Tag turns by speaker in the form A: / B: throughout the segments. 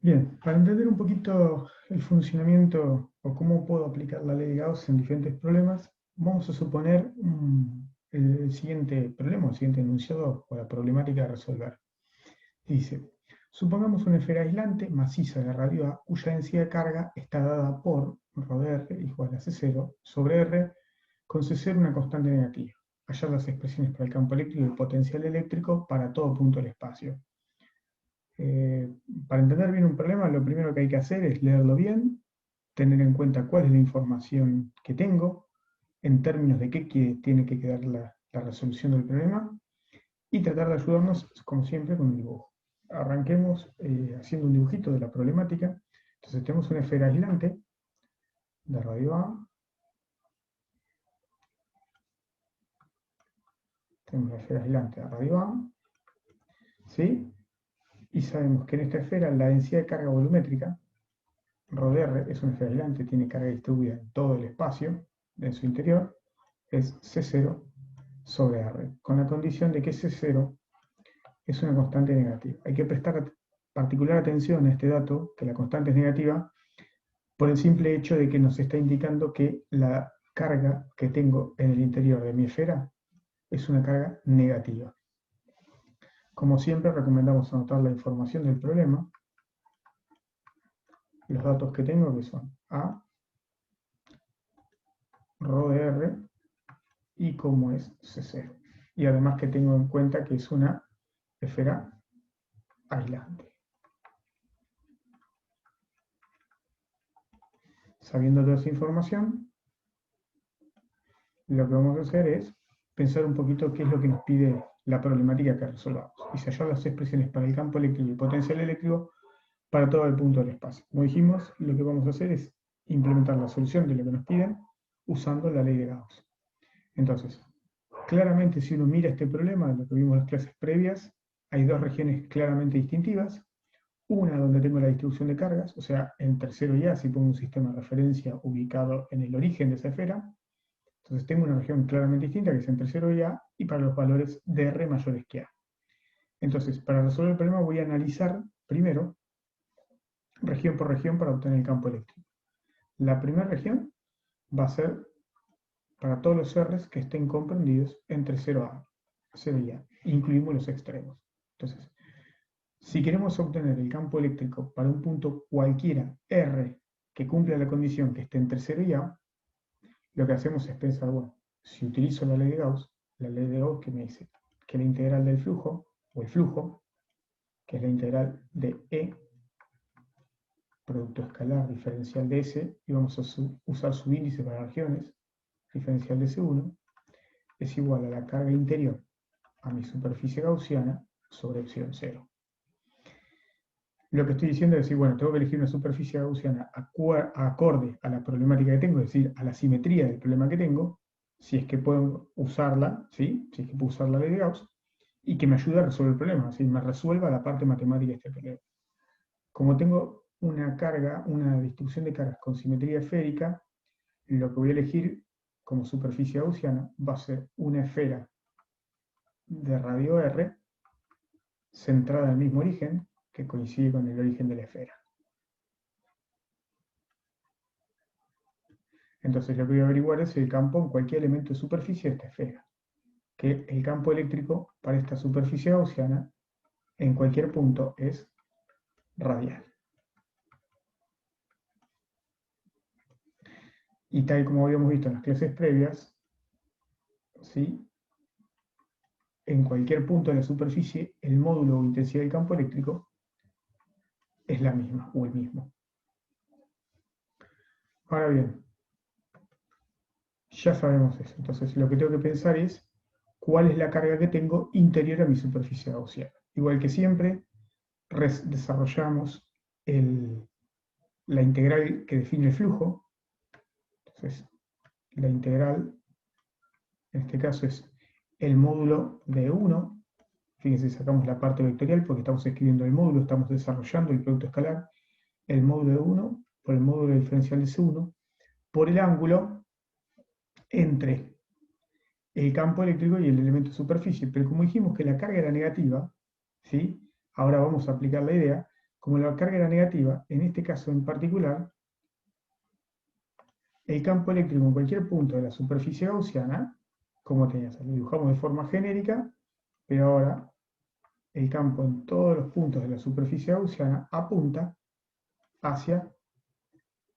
A: Bien, para entender un poquito el funcionamiento o cómo puedo aplicar la ley de Gauss en diferentes problemas, vamos a suponer el siguiente problema, el siguiente enunciado o la problemática a resolver. Dice, supongamos una esfera aislante maciza de radio A cuya densidad de carga está dada por ρ de R igual a C0 sobre R con C0 una constante negativa. Hallar las expresiones para el campo eléctrico y el potencial eléctrico para todo punto del espacio. Para entender bien un problema, lo primero que hay que hacer es leerlo bien, tener en cuenta cuál es la información que tengo, en términos de qué tiene que quedar la resolución del problema, y tratar de ayudarnos, como siempre, con un dibujo. Arranquemos haciendo un dibujito de la problemática. Entonces tenemos una esfera aislante de radio A, tenemos una esfera aislante de radio A, ¿sí? Y sabemos que en esta esfera la densidad de carga volumétrica ρ de R es una esfera aislante, tiene carga distribuida en todo el espacio en su interior, es C0 sobre R, con la condición de que C0 es una constante negativa. Hay que prestar particular atención a este dato, que la constante es negativa, por el simple hecho de que nos está indicando que la carga que tengo en el interior de mi esfera es una carga negativa. Como siempre, recomendamos anotar la información del problema, los datos que tengo, que son A, ρ de R y cómo es C0. Y además que tengo en cuenta que es una esfera aislante. Sabiendo toda esa información, lo que vamos a hacer es pensar un poquito qué es lo que nos pide la problemática que resolvamos. Y se hallar las expresiones para el campo eléctrico y el potencial eléctrico para todo el punto del espacio. Como dijimos, lo que vamos a hacer es implementar la solución de lo que nos piden usando la ley de Gauss. Entonces, claramente si uno mira este problema, lo que vimos en las clases previas, hay dos regiones claramente distintivas. Una donde tengo la distribución de cargas, o sea, en tercero y A, si pongo un sistema de referencia ubicado en el origen de esa esfera. Entonces tengo una región claramente distinta que es entre 0 y A y para los valores de R mayores que A. Entonces, para resolver el problema voy a analizar primero región por región para obtener el campo eléctrico. La primera región va a ser para todos los R's que estén comprendidos entre 0 y A. Incluimos los extremos. Entonces, si queremos obtener el campo eléctrico para un punto cualquiera R que cumpla la condición que esté entre 0 y A, lo que hacemos es pensar, bueno, si utilizo la ley de Gauss que me dice que la integral del flujo, o el flujo, que es la integral de E, producto escalar diferencial de S, y vamos a usar su índice para regiones, diferencial de S1, es igual a la carga interior a mi superficie gaussiana sobre epsilon 0. Lo que estoy diciendo es decir, bueno, tengo que elegir una superficie gaussiana acorde a la problemática que tengo, es decir, a la simetría del problema que tengo, si es que puedo usarla, ¿sí? Si es que puedo usar la ley de Gauss, y que me ayude a resolver el problema, así me resuelva la parte matemática de este problema. Como tengo una carga, una distribución de cargas con simetría esférica, lo que voy a elegir como superficie gaussiana va a ser una esfera de radio R centrada en el mismo origen, que coincide con el origen de la esfera. Entonces lo que voy a averiguar es el campo en cualquier elemento de superficie de esta esfera, que el campo eléctrico para esta superficie gaussiana en cualquier punto es radial. Y tal como habíamos visto en las clases previas, ¿sí? En cualquier punto de la superficie el módulo o intensidad del campo eléctrico es la misma o el mismo. Ahora bien, ya sabemos eso. Entonces lo que tengo que pensar es cuál es la carga que tengo interior a mi superficie gaussiana. Igual que siempre, desarrollamos la integral que define el flujo. Entonces, la integral, en este caso, es el módulo de 1. Fíjense, sacamos la parte vectorial porque estamos escribiendo el módulo, estamos desarrollando el producto escalar. El módulo de 1 por el módulo diferencial de C1 por el ángulo entre el campo eléctrico y el elemento de superficie. Pero como dijimos que la carga era negativa, ¿sí? Ahora vamos a aplicar la idea. como la carga era negativa, en este caso en particular, el campo eléctrico en cualquier punto de la superficie gaussiana, como tenías, lo dibujamos de forma genérica, pero ahora el campo en todos los puntos de la superficie gaussiana apunta hacia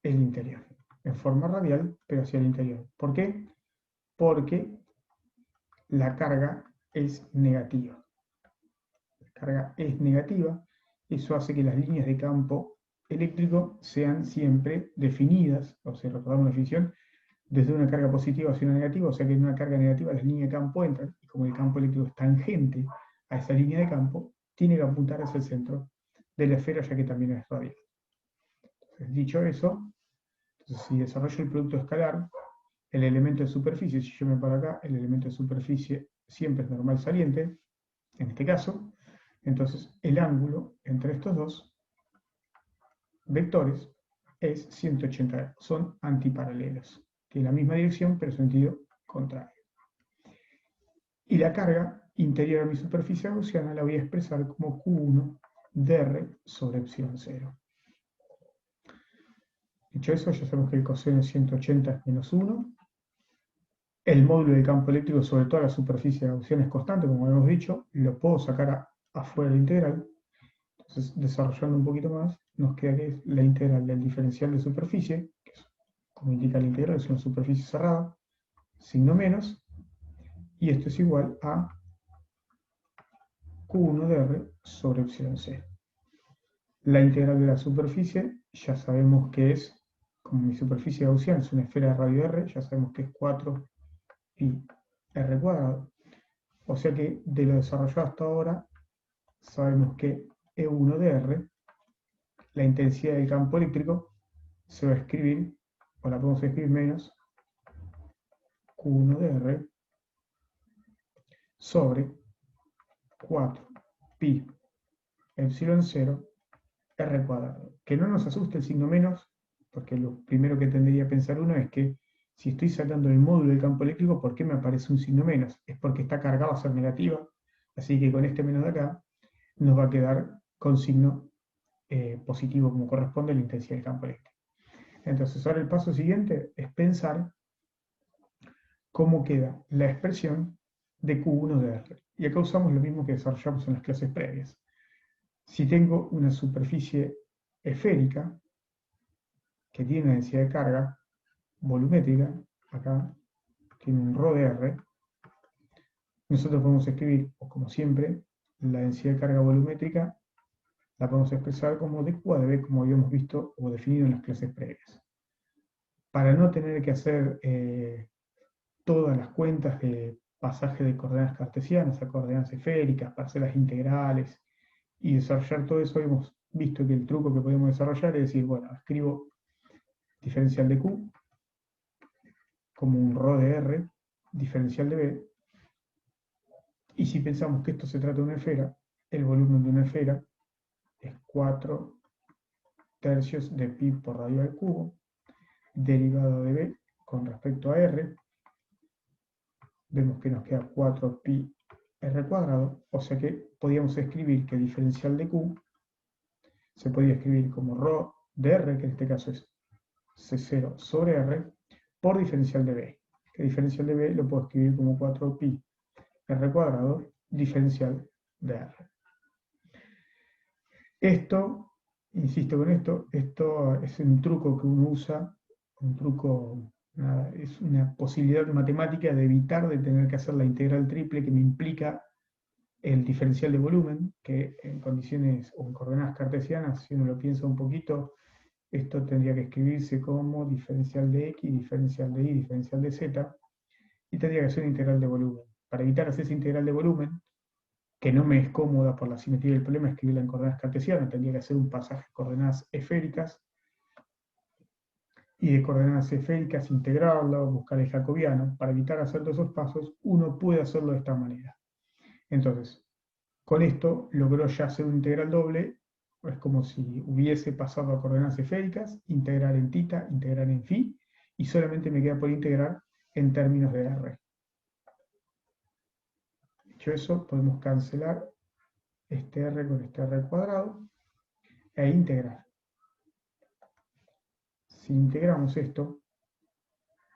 A: el interior, en forma radial, pero hacia el interior. ¿Por qué? Porque la carga es negativa. La carga es negativa, eso hace que las líneas de campo eléctrico sean siempre definidas, o sea, recordamos la definición, desde una carga positiva hacia una negativa, o sea que en una carga negativa las líneas de campo entran, y como el campo eléctrico es tangente a esa línea de campo, tiene que apuntar hacia el centro de la esfera, ya que también es radial. Entonces, dicho eso, entonces, si desarrollo el producto escalar, el elemento de superficie, si yo me paro acá, el elemento de superficie siempre es normal saliente, en este caso, entonces el ángulo entre estos dos vectores es 180 grados, son antiparalelos, tienen la misma dirección pero sentido contrario. Y la carga interior a mi superficie gaussiana la voy a expresar como Q1 dr sobre epsilon 0. Dicho eso, ya sabemos que el coseno de 180 es menos 1. El módulo de campo eléctrico sobre toda la superficie gaussiana es constante, como hemos dicho, lo puedo sacar afuera de la integral. Entonces, desarrollando un poquito más, nos queda que es la integral del diferencial de superficie, que es, como indica la integral, es una superficie cerrada, signo menos, y esto es igual a Q1 dr sobre epsilon 0. La integral de la superficie ya sabemos que es, como mi superficie gaussiana es una esfera de radio r, ya sabemos que es 4pi r cuadrado. O sea que de lo desarrollado hasta ahora, sabemos que E1 de R, la intensidad del campo eléctrico, se va a escribir, o la podemos escribir menos Q1 de R sobre 4pi epsilon 0 R cuadrado. Que no nos asuste el signo menos, porque lo primero que tendría que pensar uno es que si estoy sacando el módulo del campo eléctrico, ¿por qué me aparece un signo menos? Es porque está cargado a ser negativa, así que con este menos de acá nos va a quedar con signo positivo como corresponde a la intensidad del campo eléctrico. Entonces ahora el paso siguiente es pensar cómo queda la expresión de Q1 de R. Y acá usamos lo mismo que desarrollamos en las clases previas. Si tengo una superficie esférica que tiene una densidad de carga volumétrica, acá tiene un ρ de R, nosotros podemos escribir, o como siempre, la densidad de carga volumétrica la podemos expresar como dQ a dB, como habíamos visto o definido en las clases previas. Para no tener que hacer todas las cuentas de pasaje de coordenadas cartesianas a coordenadas esféricas, parcelas integrales y desarrollar todo eso, hemos visto que el truco que podemos desarrollar es decir, bueno, escribo diferencial de Q como un ρ de R, diferencial de B, y si pensamos que esto se trata de una esfera, el volumen de una esfera es 4/3 de pi por radio al cubo, derivado de B con respecto a R, vemos que nos queda 4pi r cuadrado, o sea que podríamos escribir que diferencial de Q se podría escribir como ρ de R, que en este caso es C0 sobre R, por diferencial de B. Que diferencial de B lo puedo escribir como 4pi r cuadrado diferencial de R. Esto, insisto con esto es un truco que uno usa, un truco, es una posibilidad matemática de evitar de tener que hacer la integral triple que me implica el diferencial de volumen, que en condiciones o en coordenadas cartesianas, si uno lo piensa un poquito, esto tendría que escribirse como diferencial de x, diferencial de y, diferencial de z, y tendría que ser una integral de volumen. Para evitar hacer esa integral de volumen, que no me es cómoda por la simetría del problema escribirla en coordenadas cartesianas, tendría que hacer un pasaje de coordenadas esféricas, y de coordenadas esféricas integrarlo, buscar el jacobiano. Para evitar hacer todos esos pasos, uno puede hacerlo de esta manera. Entonces, con esto logró ya hacer un integral doble, es como si hubiese pasado a coordenadas esféricas, integrar en θ, integrar en φ, y solamente me queda por integrar en términos de R. Dicho eso, podemos cancelar este R con este R cuadrado, e integrar. Si integramos esto,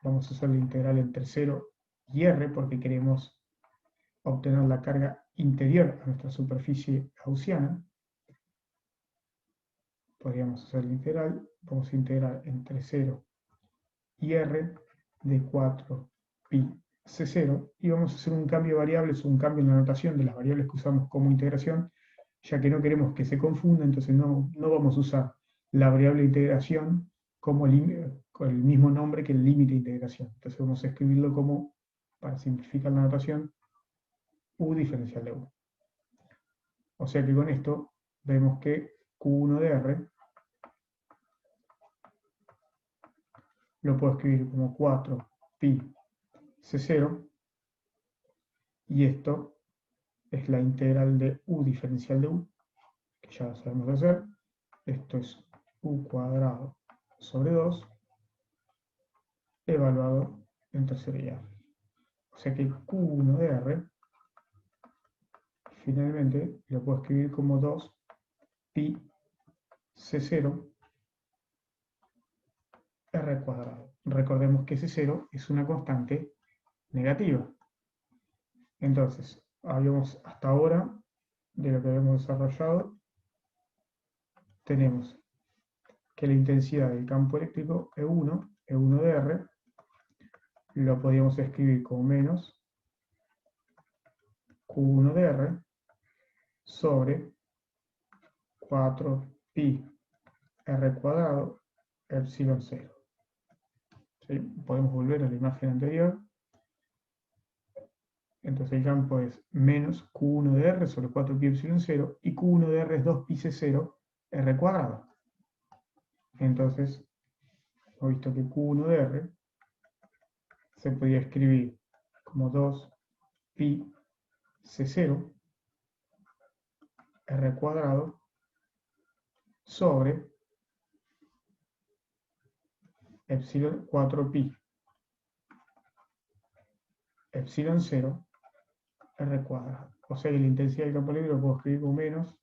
A: vamos a hacer la integral entre 0 y r porque queremos obtener la carga interior a nuestra superficie gaussiana. Podríamos hacer la integral, vamos a integrar entre 0 y r de 4pi c0 y vamos a hacer un cambio de variables, un cambio en la notación de las variables que usamos como integración, ya que no queremos que se confunda, entonces no vamos a usar la variable de integración como con el mismo nombre que el límite de integración. Entonces vamos a escribirlo como, para simplificar la notación, u diferencial de u. O sea que con esto vemos que Q1 de R lo puedo escribir como 4pi c0 y esto es la integral de u diferencial de u, que ya lo sabemos hacer. Esto es u cuadrado sobre 2 evaluado en tercera y a. O sea que Q1 de R finalmente lo puedo escribir como 2pi c0 r cuadrado. Recordemos que c0 es una constante negativa. Entonces, habíamos hasta ahora, de lo que habíamos desarrollado, tenemos que la intensidad del campo eléctrico E1 de R, lo podíamos escribir como menos Q1 de R sobre 4pi R cuadrado epsilon 0. ¿Sí? Podemos volver a la imagen anterior. Entonces el campo es menos Q1 de R sobre 4pi epsilon 0 y Q1 de R es 2pi C0 R cuadrado. Entonces, hemos visto que Q1 de R se podía escribir como 2pi C0 R cuadrado sobre epsilon 4pi epsilon 0 R cuadrado. O sea que la intensidad del campo eléctrico lo puedo escribir como menos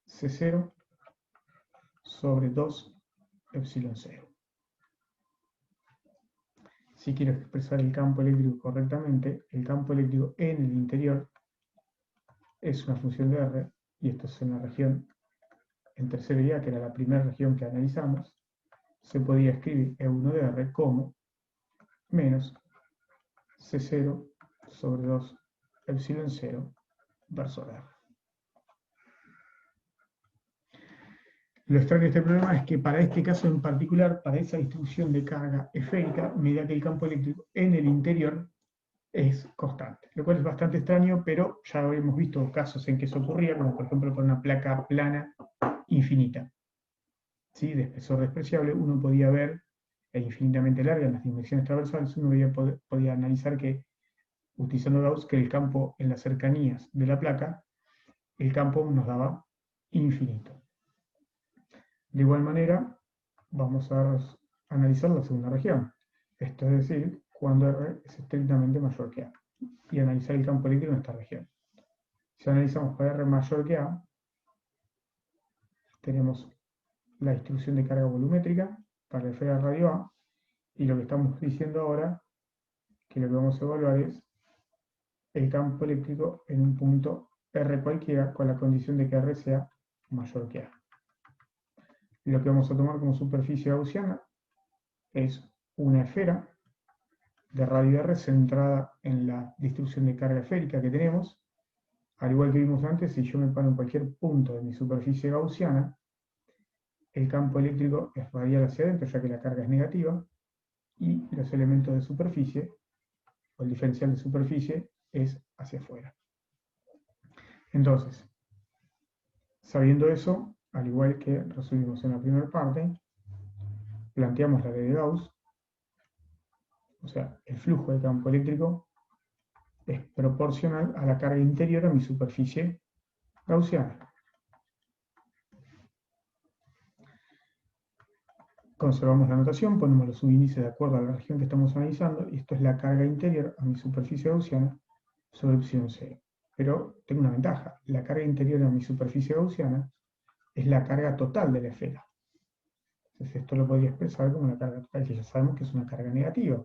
A: C0 sobre 2 epsilon 0. Si quiero expresar el campo eléctrico correctamente, el campo eléctrico en el interior es una función de R, y esto es en la región en tercera y A, que era la primera región que analizamos. Se podía escribir E1 de R como menos C0 sobre 2 epsilon 0 verso R. Lo extraño de este problema es que para este caso en particular, para esa distribución de carga esférica, medida que el campo eléctrico en el interior es constante, lo cual es bastante extraño, pero ya hemos visto casos en que eso ocurría, como por ejemplo con una placa plana infinita, ¿sí? De espesor despreciable, uno podía ver, e infinitamente larga en las dimensiones transversales, uno podía analizar que, utilizando Gauss, que el campo en las cercanías de la placa, el campo nos daba infinito. De igual manera, vamos a analizar la segunda región, esto es decir, cuando R es estrictamente mayor que A, y analizar el campo eléctrico en esta región. Si analizamos para R mayor que A, tenemos la distribución de carga volumétrica para la esfera radio A, y lo que estamos diciendo ahora, que lo que vamos a evaluar es el campo eléctrico en un punto R cualquiera, con la condición de que R sea mayor que A. Lo que vamos a tomar como superficie gaussiana es una esfera de radio R centrada en la distribución de carga esférica que tenemos. Al igual que vimos antes, si yo me paro en cualquier punto de mi superficie gaussiana, el campo eléctrico es radial hacia adentro, ya que la carga es negativa, y los elementos de superficie, o el diferencial de superficie, es hacia afuera. Entonces, sabiendo eso, al igual que resolvimos en la primera parte, planteamos la ley de Gauss, o sea, el flujo de campo eléctrico es proporcional a la carga interior a mi superficie gaussiana. Conservamos la notación, ponemos los subíndices de acuerdo a la región que estamos analizando, y esto es la carga interior a mi superficie gaussiana sobre epsilon 0. Pero tengo una ventaja, la carga interior a mi superficie gaussiana es la carga total de la esfera. Entonces esto lo podría expresar como una carga total, que ya sabemos que es una carga negativa.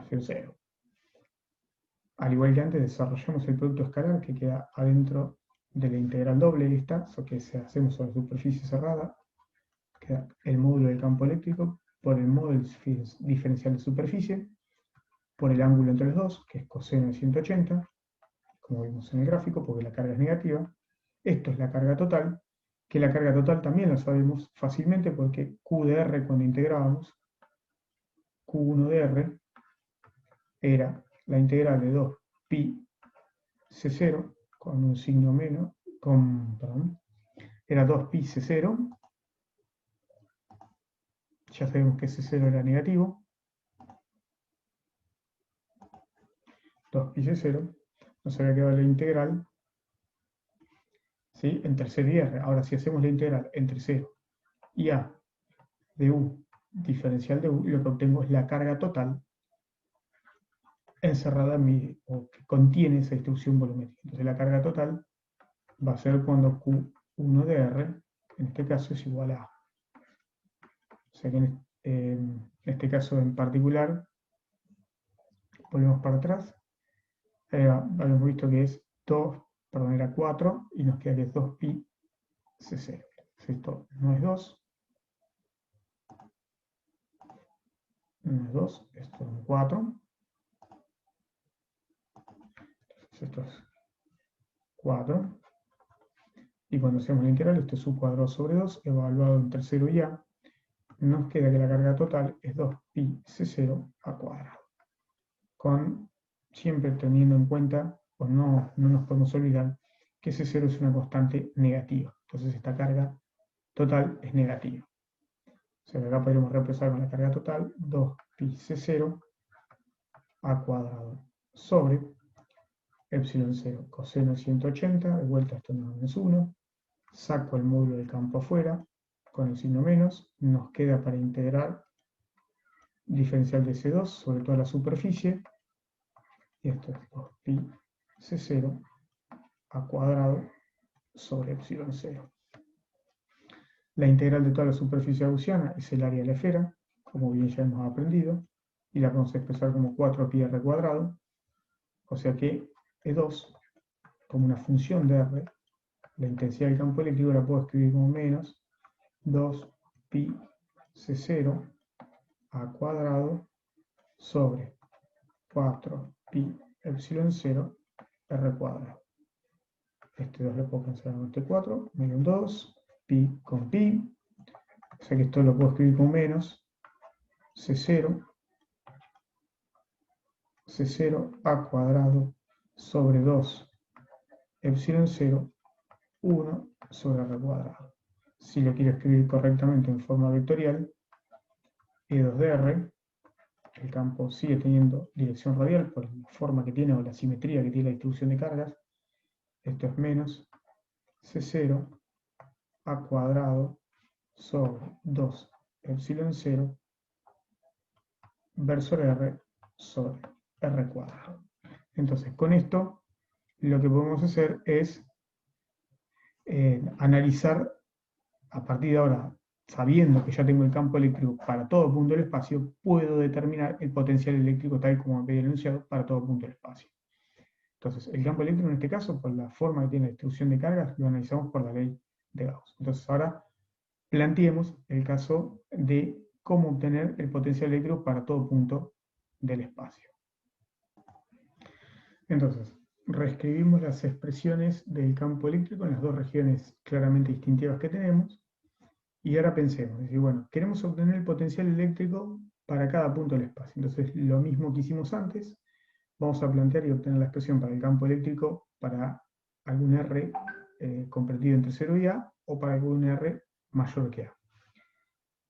A: 0, 0. Al igual que antes, desarrollamos el producto escalar que queda adentro de la integral doble esta, eso que hacemos sobre superficie cerrada, queda el módulo del campo eléctrico por el módulo diferencial de superficie, por el ángulo entre los dos, que es coseno de 180, como vimos en el gráfico, porque la carga es negativa. Esto es la carga total, que la carga total también la sabemos fácilmente porque Q de R cuando integrábamos, Q1 de R era la integral de 2 pi C0 con un signo menos, era 2 pi C0, ya sabemos que C0 era negativo, 2 pi C0, nos había quedado la integral, ¿sí?, entre 0 y R. Ahora, si hacemos la integral entre 0 y A de U diferencial de U, lo que obtengo es la carga total encerrada o que contiene esa distribución volumétrica. Entonces la carga total va a ser cuando Q1 de R, en este caso, es igual a A. O sea que en este caso en particular, volvemos para atrás, habíamos visto que es 2, perdón, era 4, y nos queda que es 2 pi C0. Esto no es 2, no es 2, esto es un 4. Entonces esto es 4. Y cuando hacemos la integral, esto es u cuadrado sobre 2, evaluado entre 0 y a, nos queda que la carga total es 2 pi C0 a cuadrado. Siempre teniendo en cuenta, o no nos podemos olvidar, que C0 es una constante negativa. Entonces esta carga total es negativa. O sea que acá podríamos reemplazar con la carga total 2 pi C0 a cuadrado sobre epsilon 0 coseno de 180, de vuelta esto no es 1, saco el módulo del campo afuera con el signo menos, nos queda para integrar diferencial de C2 sobre toda la superficie, y esto es 2 pi C0 a cuadrado sobre epsilon 0. La integral de toda la superficie gaussiana es el área de la esfera, como bien ya hemos aprendido, y la podemos expresar como 4 pi r cuadrado, o sea que E2, como una función de R, la intensidad del campo eléctrico la puedo escribir como menos 2 pi C0 a cuadrado sobre 4 pi epsilon 0 r cuadrado. Este 2 lo puedo cancelar con este 4, menos 2, pi con pi, o sea que esto lo puedo escribir como menos C0 a cuadrado sobre 2 epsilon 0, 1 sobre r cuadrado. Si lo quiero escribir correctamente en forma vectorial, E2 de R, el campo sigue teniendo dirección radial por la forma que tiene o la simetría que tiene la distribución de cargas. Esto es menos C0 a cuadrado sobre 2 epsilon 0 versus R sobre R cuadrado. Entonces, con esto, lo que podemos hacer es analizar, a partir de ahora, sabiendo que ya tengo el campo eléctrico para todo punto del espacio, puedo determinar el potencial eléctrico tal como me pedí enunciado para todo punto del espacio. Entonces, el campo eléctrico en este caso, por la forma que tiene la distribución de cargas, lo analizamos por la ley de Gauss. Entonces, ahora planteemos el caso de cómo obtener el potencial eléctrico para todo punto del espacio. Entonces, reescribimos las expresiones del campo eléctrico en las dos regiones claramente distintivas que tenemos. Y ahora pensemos, es decir, bueno, queremos obtener el potencial eléctrico para cada punto del espacio. Entonces, lo mismo que hicimos antes, vamos a plantear y obtener la expresión para el campo eléctrico para algún R comprendido entre 0 y A, o para algún R mayor que A.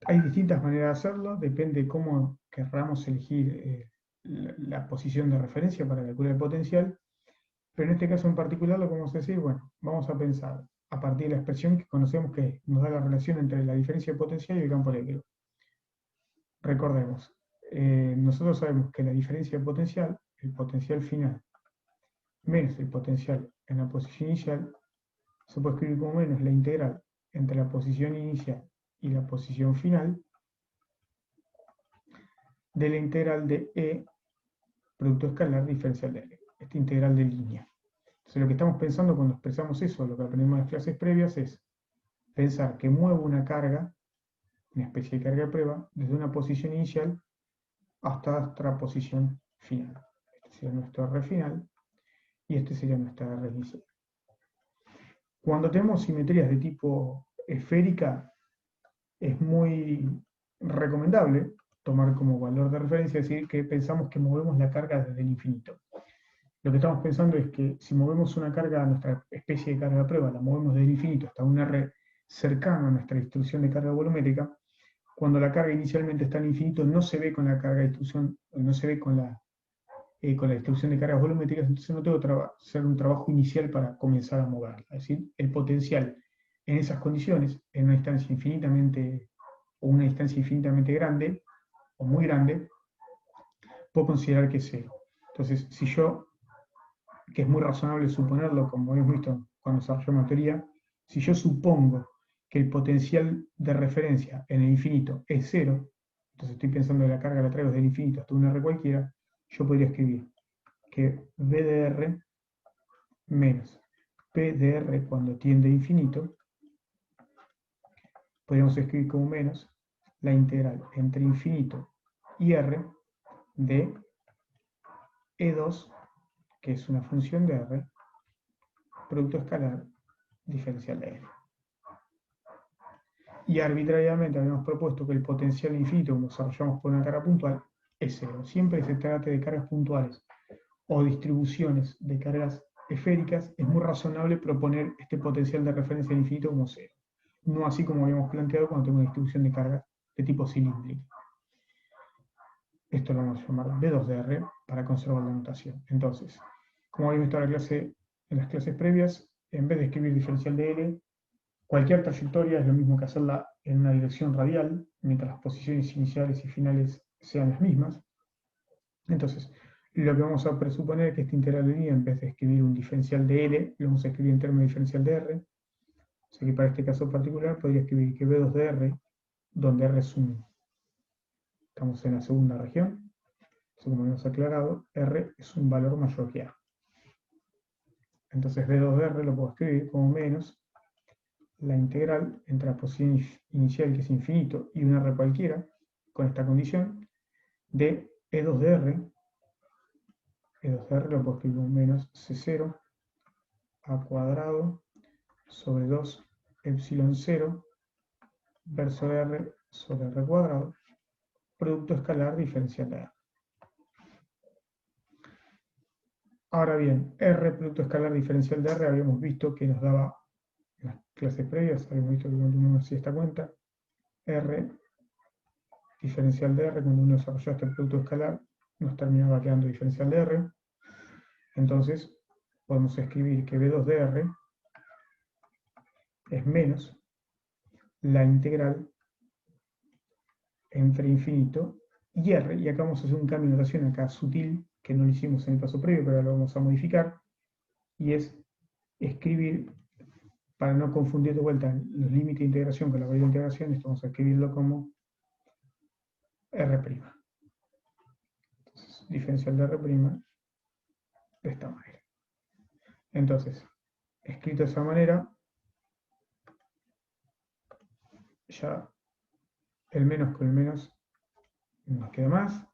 A: Hay distintas maneras de hacerlo, depende de cómo querramos elegir la posición de referencia para calcular el potencial, pero en este caso en particular lo que vamos a decir, bueno, vamos a pensar a partir de la expresión que conocemos que nos da la relación entre la diferencia de potencial y el campo eléctrico. Recordemos, nosotros sabemos que la diferencia de potencial, el potencial final, menos el potencial en la posición inicial, se puede escribir como menos la integral entre la posición inicial y la posición final de la integral de E producto escalar diferencial de L, esta integral de línea. Entonces lo que estamos pensando cuando expresamos eso, lo que aprendimos en las clases previas, es pensar que muevo una carga, una especie de carga de prueba, desde una posición inicial hasta nuestra posición final. Este sería nuestro R final y este sería nuestra R inicial. Cuando tenemos simetrías de tipo esférica, es muy recomendable tomar como valor de referencia, es decir, que pensamos que movemos la carga desde el infinito. Lo que estamos pensando es que si movemos una carga, nuestra especie de carga de prueba, la movemos desde el infinito hasta un R cercano a nuestra distribución de carga volumétrica, cuando la carga inicialmente está en infinito no se ve con la carga de distribución, no se ve con la distribución de cargas volumétricas, entonces no tengo que hacer un trabajo inicial para comenzar a moverla. Es decir, el potencial en esas condiciones, en una distancia infinitamente, o una distancia infinitamente grande, o muy grande, puedo considerar que es cero. Entonces, si yo, que es muy razonable suponerlo, como hemos visto cuando desarrollamos la teoría, si yo supongo que el potencial de referencia en el infinito es cero, entonces estoy pensando que la carga la traigo desde el infinito hasta un R cualquiera, yo podría escribir que B de R menos P de R cuando tiende a infinito, podríamos escribir como menos la integral entre infinito y R de E2, que es una función de R, producto escalar diferencial de R. Y arbitrariamente habíamos propuesto que el potencial infinito, como desarrollamos por una carga puntual, es cero. Siempre que se trate de cargas puntuales o distribuciones de cargas esféricas, es muy razonable proponer este potencial de referencia al infinito como cero. No así como habíamos planteado cuando tengo una distribución de cargas de tipo cilíndrico. Esto lo vamos a llamar B2 de R para conservar la notación. Entonces, como habíamos visto en las clases previas, en vez de escribir diferencial de L, cualquier trayectoria es lo mismo que hacerla en una dirección radial, mientras las posiciones iniciales y finales sean las mismas. Entonces, lo que vamos a presuponer es que esta integral de línea, en vez de escribir un diferencial de L, lo vamos a escribir en términos de diferencial de R. O sea que para este caso particular podría escribir que B2 de R, donde R es estamos en la segunda región, como hemos aclarado, R es un valor mayor que A. Entonces B2 de R lo puedo escribir como menos la integral entre la posición inicial, que es infinito, y un R cualquiera, con esta condición, de E2 de R. E2 de R lo puedo escribir como menos C0 a cuadrado sobre 2 epsilon 0 verso R sobre R cuadrado, producto escalar diferencial de R. Ahora bien, R producto escalar diferencial de R habíamos visto que nos daba, en las clases previas, habíamos visto que cuando uno hacía esta cuenta, R diferencial de R, cuando uno desarrolló este producto escalar, nos terminaba quedando diferencial de R. Entonces, podemos escribir que B2 de R es menos la integral entre infinito y R, y acá vamos a hacer un cambio de notación acá sutil, que no lo hicimos en el paso previo, pero ahora lo vamos a modificar, y es escribir, para no confundir de vuelta los límites de integración con la variable de integración, esto vamos a escribirlo como R'. Entonces, diferencial de R' de esta manera. Entonces, escrito de esa manera, ya el menos con el menos nos queda más,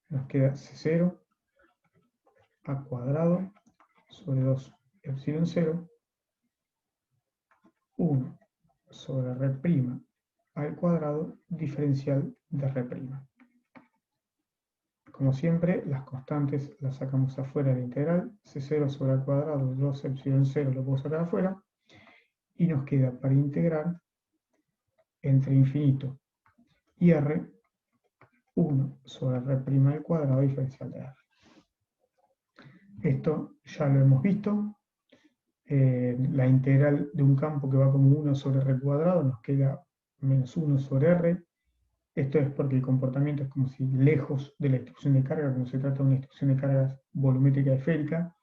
A: nos queda C0 a cuadrado sobre 2 epsilon 0, 1 sobre R' al cuadrado diferencial de R'. Como siempre, las constantes las sacamos afuera de la integral, C0 sobre al cuadrado, 2 epsilon 0 lo puedo sacar afuera, y nos queda para integrar entre infinito y R, 1 sobre R' al cuadrado diferencial de R. Esto ya lo hemos visto. La integral de un campo que va como 1 sobre R cuadrado nos queda menos 1 sobre R. Esto es porque el comportamiento es como si lejos de la distribución de carga, como se trata de una distribución de cargas volumétrica esférica,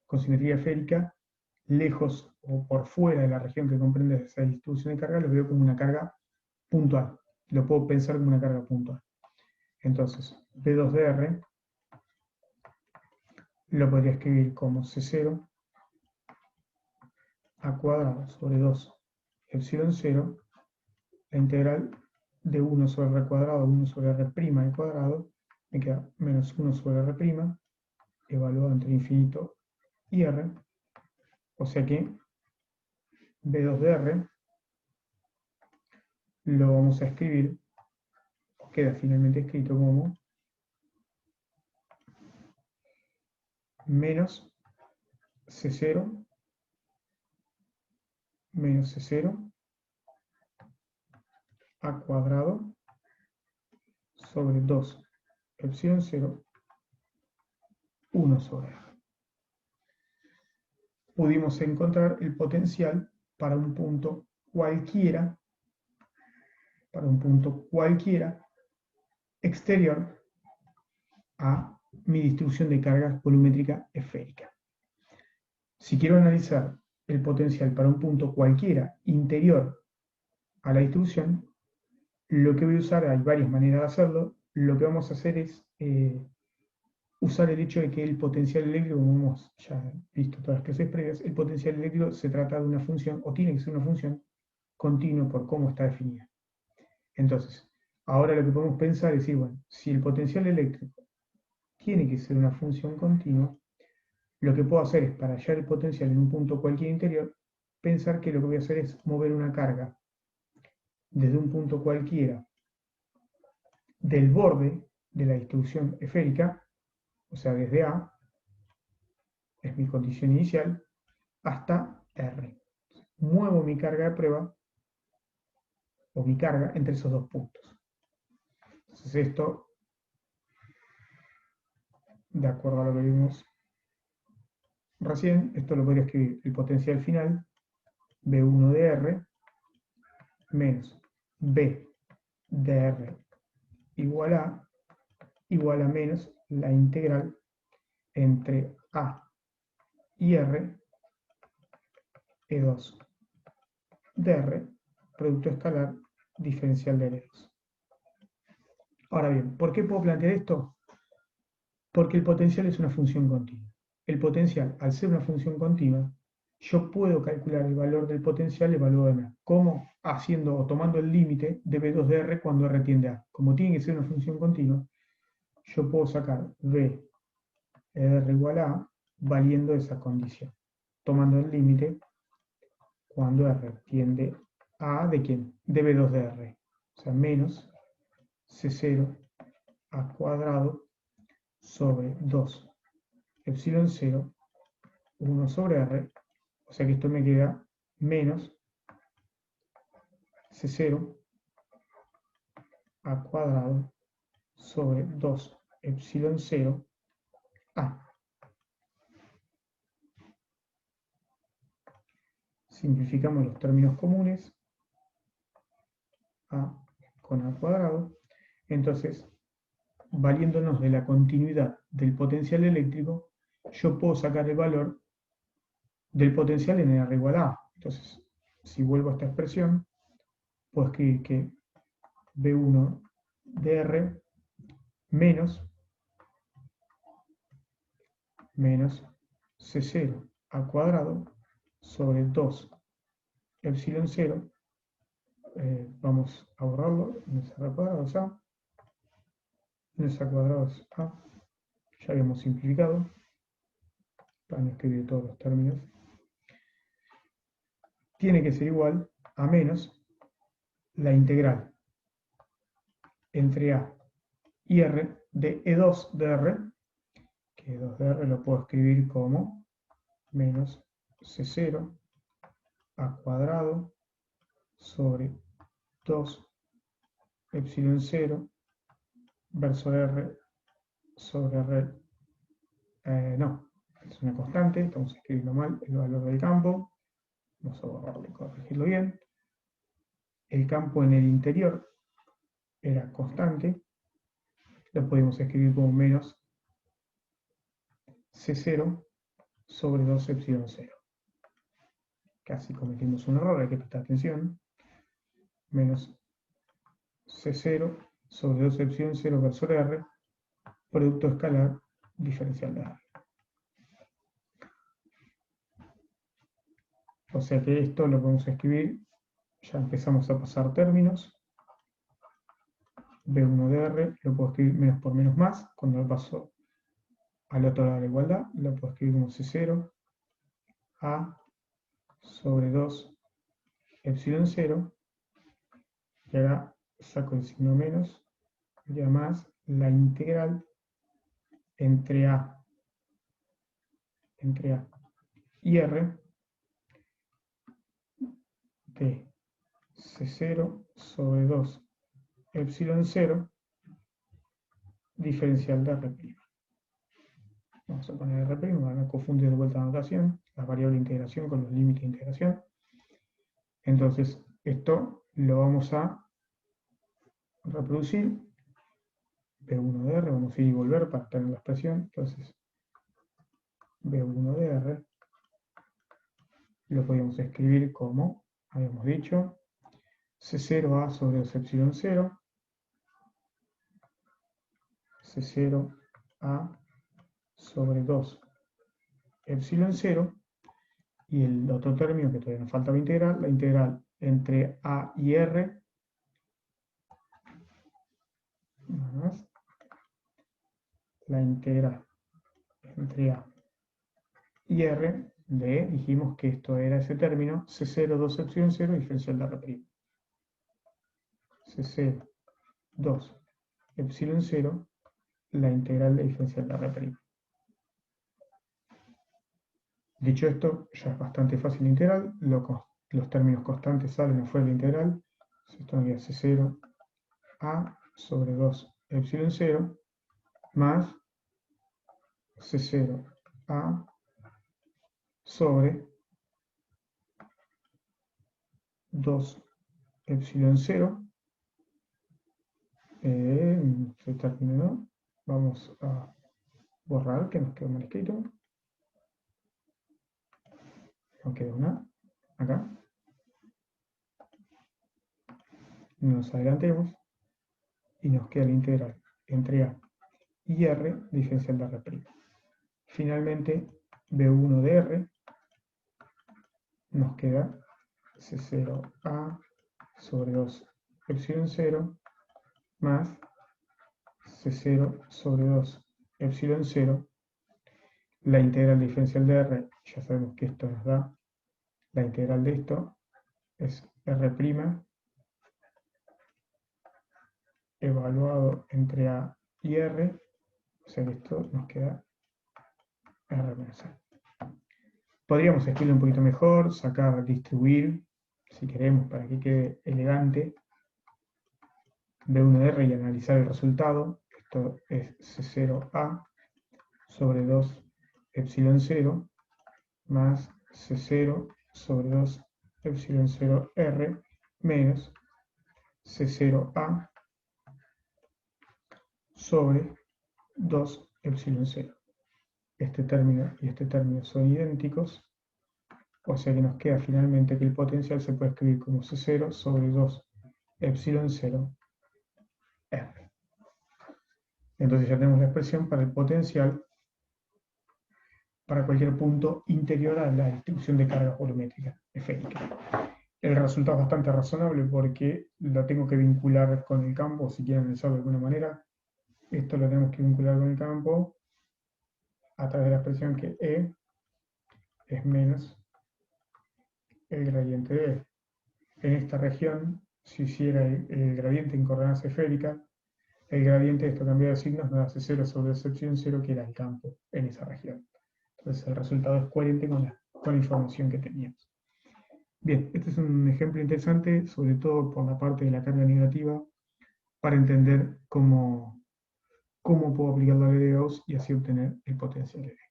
A: con simetría esférica, lejos o por fuera de la región que comprende esa distribución de carga, lo veo como una carga puntual. Lo puedo pensar como una carga puntual. Entonces, B2 de R lo podría escribir como C0 a cuadrado sobre 2 epsilon 0, la integral de 1 sobre R cuadrado, 1 sobre R' al cuadrado, me queda menos 1 sobre R', evaluado entre infinito y R, o sea que B2 de R lo vamos a escribir, queda finalmente escrito como menos C0 menos C0 a cuadrado sobre 2 epsilon 0, 1 sobre R. Pudimos encontrar el potencial para un punto cualquiera, exterior a mi distribución de cargas volumétrica esférica. Si quiero analizar el potencial para un punto cualquiera interior a la distribución, lo que voy a usar, hay varias maneras de hacerlo, lo que vamos a hacer es usar el hecho de que el potencial eléctrico, como hemos ya visto todas las clases previas, el potencial eléctrico se trata de una función, o tiene que ser una función, continua por cómo está definida. Entonces, ahora lo que podemos pensar es decir, bueno, si el potencial eléctrico tiene que ser una función continua, lo que puedo hacer es, para hallar el potencial en un punto cualquiera interior, pensar que lo que voy a hacer es mover una carga desde un punto cualquiera del borde de la distribución esférica, o sea, desde A, es mi condición inicial, hasta R. Muevo mi carga de prueba, o mi carga, entre esos dos puntos. Entonces esto, de acuerdo a lo que vimos recién, esto lo podría escribir el potencial final, B1 de R, menos B de R igual a menos la integral entre A y R, E2 de R, producto escalar diferencial de L2. Ahora bien, ¿por qué puedo plantear esto? Porque el potencial es una función continua. El potencial, al ser una función continua, yo puedo calcular el valor del potencial evaluado en A. ¿Cómo? Haciendo o tomando el límite de B2 de R cuando R tiende a A. Como tiene que ser una función continua, yo puedo sacar B de R igual a A valiendo esa condición. Tomando el límite cuando R tiende a A, ¿de quién? De B2 de R. O sea, menos C0 a cuadrado sobre 2 epsilon 0, 1 sobre R, o sea que esto me queda menos C0 a cuadrado sobre 2 epsilon 0 A. Simplificamos los términos comunes, A con A cuadrado, entonces, valiéndonos de la continuidad del potencial eléctrico, yo puedo sacar el valor del potencial en R igual a A. Entonces, si vuelvo a esta expresión, puedo escribir que B1 de R menos C0 al cuadrado sobre 2 epsilon 0, vamos a borrarlo, no es R cuadrado, es A, no es A cuadrado, es A, ya habíamos simplificado, para no escribir todos los términos, tiene que ser igual a menos la integral entre A y R de E2 de R, que E2 de R lo puedo escribir como menos C0 a cuadrado sobre 2 epsilon 0 verso R sobre R, no, es una constante, estamos escribiendo mal el valor del campo, vamos a borrarlo y corregirlo bien. El campo en el interior era constante, lo podemos escribir como menos C0 sobre 2 epsilon 0. casi cometimos un error, hay que prestar atención, menos C0 sobre 2 epsilon 0 versor R, producto escalar diferencial de R. O sea que esto lo podemos escribir, ya empezamos a pasar términos, B1 de R, lo puedo escribir menos por menos más, cuando lo paso al otro lado de la igualdad, lo puedo escribir como C0, A sobre 2 epsilon 0, y ahora saco el signo menos, y además la integral entre A y R de C0 sobre 2 epsilon 0 diferencial de R'. Vamos a poner R', van a confundir de vuelta la notación, la variable de integración con los límites de integración. Entonces, esto lo vamos a reproducir. B1 de R, vamos a ir y volver para tener la expresión. Entonces, B1 de R lo podemos escribir como, habíamos dicho, C0A sobre 2 epsilon 0, C0A sobre 2 epsilon 0, y el otro término que todavía nos falta la integral entre A y R, más la integral entre A y R de, dijimos que esto era ese término, C0, 2 epsilon 0, diferencial de R'. C0, 2 epsilon 0, la integral de diferencial de R'. Dicho esto, ya es bastante fácil la integral, los términos constantes salen afuera de la integral, esto nos queda C0 A sobre 2 epsilon 0 más C0 A sobre 2 epsilon 0. Se terminó. Vamos a borrar, que nos quedó mal escrito. Nos queda una acá. Nos adelantemos y nos queda la integral entre A y R diferencial de R'. Finalmente, B1 de R nos queda C0A sobre 2 epsilon 0 más C0 sobre 2 epsilon 0. La integral diferencial de R, ya sabemos que esto nos da, la integral de esto es R' evaluado entre A y R, o sea que esto nos queda R menos A. Podríamos escribirlo un poquito mejor, sacar, distribuir, si queremos, para que quede elegante, B1 de R y analizar el resultado. Esto es C0A sobre 2 epsilon 0 más C0 sobre 2 epsilon 0 R menos C0A sobre 2 epsilon 0. Este término y este término son idénticos, o sea que nos queda finalmente que el potencial se puede escribir como C0 sobre 2 epsilon 0 R. Entonces ya tenemos la expresión para el potencial para cualquier punto interior a la distribución de cargas volumétricas esférica. El resultado es bastante razonable porque lo tengo que vincular con el campo, si quieren analizarlo de alguna manera. Esto lo tenemos que vincular con el campo a través de la expresión que E es menos el gradiente de E. En esta región, si hiciera el gradiente en coordenadas esféricas, el gradiente de esto cambiado de signos nos hace 0 sobre 2 epsilon 0, que era el campo en esa región. Entonces el resultado es coherente con la información que teníamos. Bien, este es un ejemplo interesante, sobre todo por la parte de la carga negativa, para entender cómo puedo aplicar la ley de Gauss y así obtener el potencial eléctrico.